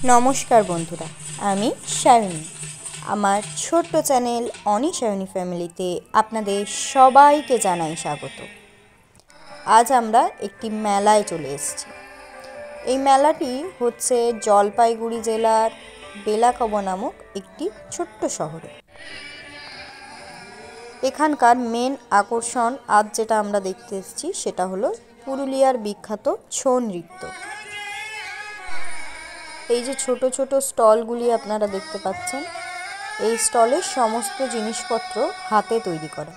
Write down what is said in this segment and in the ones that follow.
নমস্কার বন্ধুরা, আমি সায়নী। আমার ছোট্ট চ্যানেল অনি সায়নী ফ্যামিলিতে আপনাদের সবাইকে জানাই স্বাগত। আজ আমরা একটি মেলায় চলে এসেছি। এই মেলাটি হচ্ছে জলপাইগুড়ি জেলার বেলাকবা নামক একটি ছোট্ট শহরে। এখানকার মেন আকর্ষণ আজ যেটা আমরা দেখতে এসেছি সেটা হলো পুরুলিয়ার বিখ্যাত ছৌ নৃত্য। এই যে ছোট ছোট স্টলগুলি আপনারা দেখতে পাচ্ছেন, এই স্টলের সমস্ত জিনিসপত্র হাতে তৈরি করা।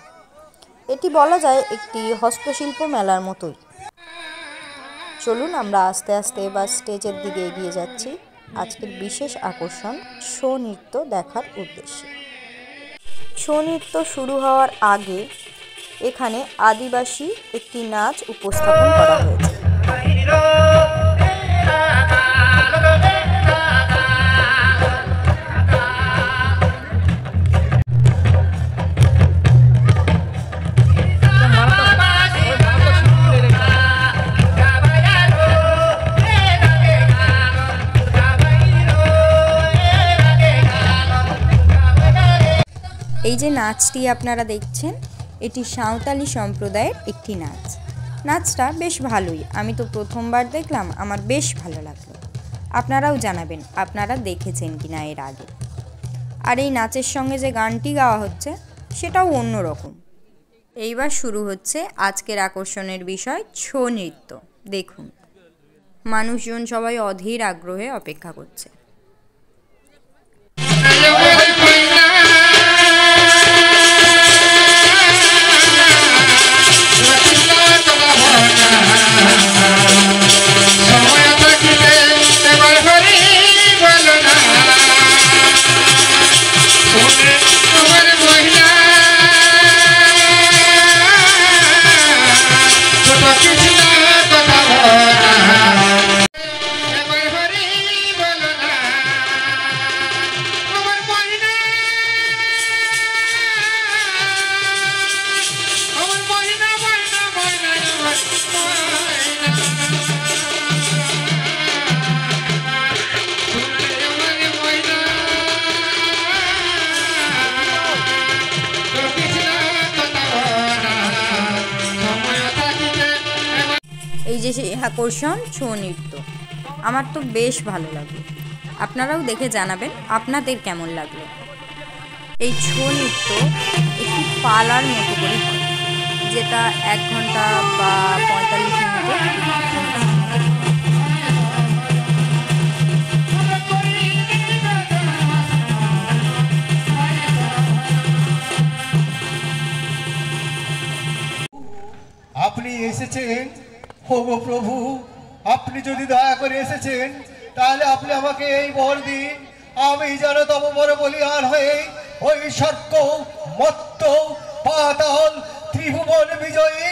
এটি বলা যায় একটি হস্তশিল্প মেলার মতোই। চলুন আমরা আস্তে আস্তে এবার স্টেজের দিকে এগিয়ে যাচ্ছি আজকের বিশেষ আকর্ষণ ছৌ নৃত্য দেখার উদ্দেশ্যে। ছৌ নৃত্য শুরু হওয়ার আগে এখানে আদিবাসী একটি নাচ উপস্থাপন করা হয়েছে। এই যে নাচটি আপনারা দেখছেন, এটি সাঁওতালি সম্প্রদায়ের একটি নাচ। নাচটা বেশ ভালোই, আমি তো প্রথমবার দেখলাম, আমার বেশ ভালো লাগলো। আপনারাও জানাবেন আপনারা দেখেছেন কিনা এর আগে। আর এই নাচের সঙ্গে যে গানটি গাওয়া হচ্ছে সেটাও অন্যরকম। এইবার শুরু হচ্ছে আজকের আকর্ষণের বিষয় ছৌ নৃত্য। দেখুন, মানুষজন সবাই অধীর আগ্রহে অপেক্ষা করছে। এই যে সেই আকর্ষণ ছৌ নৃত্য, আমার তো বেশ ভালো লাগলো। আপনারাও দেখে জানাবেন আপনাদের কেমন লাগলো। এই ছৌ নৃত্য একটি পালার মতো করে হয়, যেটা 1 ঘন্টা বা 45 মিনিটে। আপনি এসেছেন, ওগো প্রভু, আপনি যদি দয়া করে এসেছেন তাহলে আপনি আমাকে এই বর দিন, আমি যেন তব বড় বলিয়ান হয়ে ওই স্বর্গ মত্ত পাতাল ত্রিভুবন বিজয়ী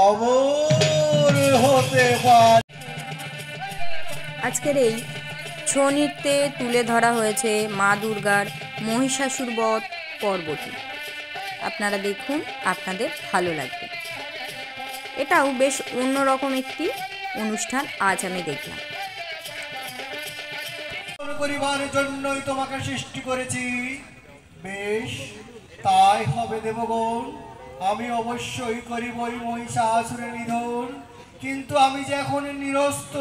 অমর হতে পারে। আজকের এই ছৌ নৃত্যে তুলে ধরা হয়েছে মা দুর্গার মহিষাসুর বধ পর্বটি। আপনারা দেখুন, আপনাদের ভালো লাগবে। এটাও বেশ অন্যরকম একটি অনুষ্ঠান আজ আমি দেখলাম। পরিবার জন্যই তোমাকে সৃষ্টি করেছি, বেশ তাই হবে দেবগণ, আমি অবশ্যই করিবই মহিষাসুরের নিধন। কিন্তু আমি যে এখন নিরস্ত,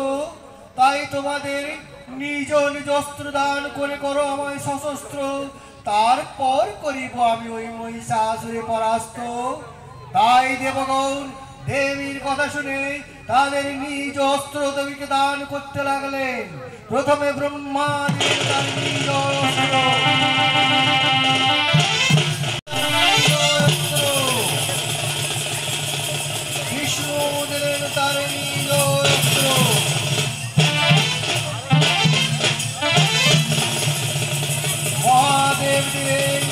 তাই তোমাদের নিজ নিজ অস্ত্র দান করে করো আমায় সশস্ত্র, তারপর করিব আমি ওই মহিষাসুরে পরাস্ত। তাই দেবগণ দেবীর কথা শুনে তাদের নিজ অস্ত্র দেবীকে দান করতে লাগলেন। প্রথমে ব্রহ্মা দিলেন তার নিজ অস্ত্র, বিষ্ণু দিলেন তার নিজ অস্ত্র, মহাদেব দিলেন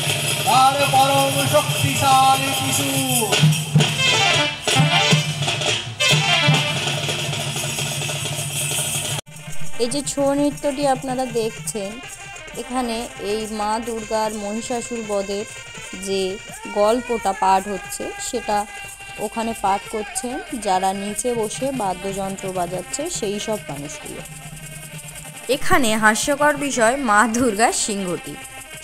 তার পরম শক্তিশালী ত্রিশূল। এই যে ছৌ নৃত্যটি আপনারা দেখছেন, এখানে এই মা দুর্গার মহিষাসুর বধের যে গল্পটা পাঠ হচ্ছে সেটা ওখানে পাঠ করছেন যারা নিচে বসে বাদ্যযন্ত্র বাজাচ্ছে সেই সব মানুষগুলো। এখানে হাস্যকর বিষয় মা দুর্গার সিংহটি,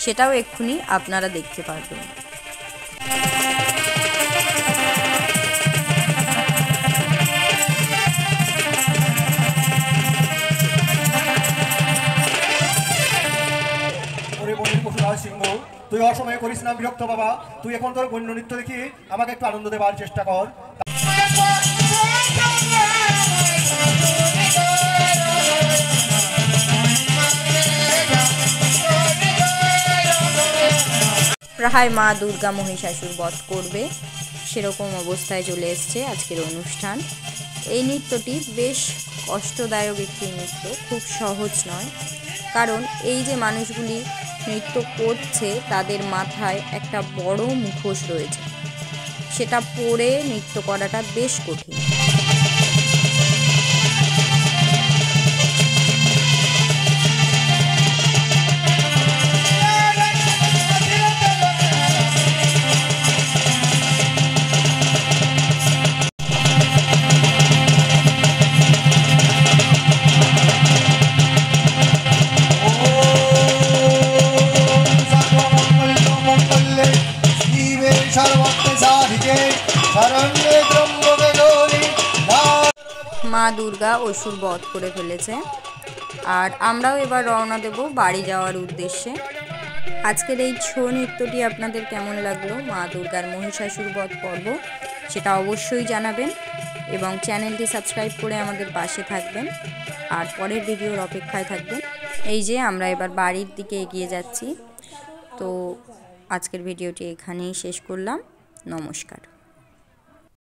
সেটাও এক্ষুনি আপনারা দেখতে পারবেন। সিংহ, তুই অসময়ে করিস না বিরক্ত বাবা। তুই এখন তোর বন্য নৃত্য দেখি আমাকে একটু আনন্দ দেওয়ার চেষ্টা কর। প্রায় মা দুর্গা মহিষাসুর বধ করবে সেরকম অবস্থায় চলে এসছে আজকের অনুষ্ঠান। এই নৃত্যটি বেশ কষ্টদায়ক একটি নৃত্য, খুব সহজ নয়। কারণ এই যে মানুষগুলি নৃত্য করছে তাদের মাথায় একটা বড় মুখোশ রয়েছে, সেটা পরে নৃত্য করাটা বেশ কঠিন। মা দুর্গা অসুর বধ করে ফেলেছে, আর আমরাও এবার রওনা দেব বাড়ি যাওয়ার উদ্দেশ্যে। আজকের এই ছৌ নৃত্যটি আপনাদের কেমন লাগলো, মা দুর্গার মহিষাসুর বধ পর্ব, সেটা অবশ্যই জানাবেন এবং চ্যানেলটি সাবস্ক্রাইব করে আমাদের পাশে থাকবেন আর পরের ভিডিওর অপেক্ষায় থাকবেন। এই যে আমরা এবার বাড়ির দিকে এগিয়ে যাচ্ছি। তো আজকের ভিডিওটি এখানেই শেষ করলাম। নমস্কার।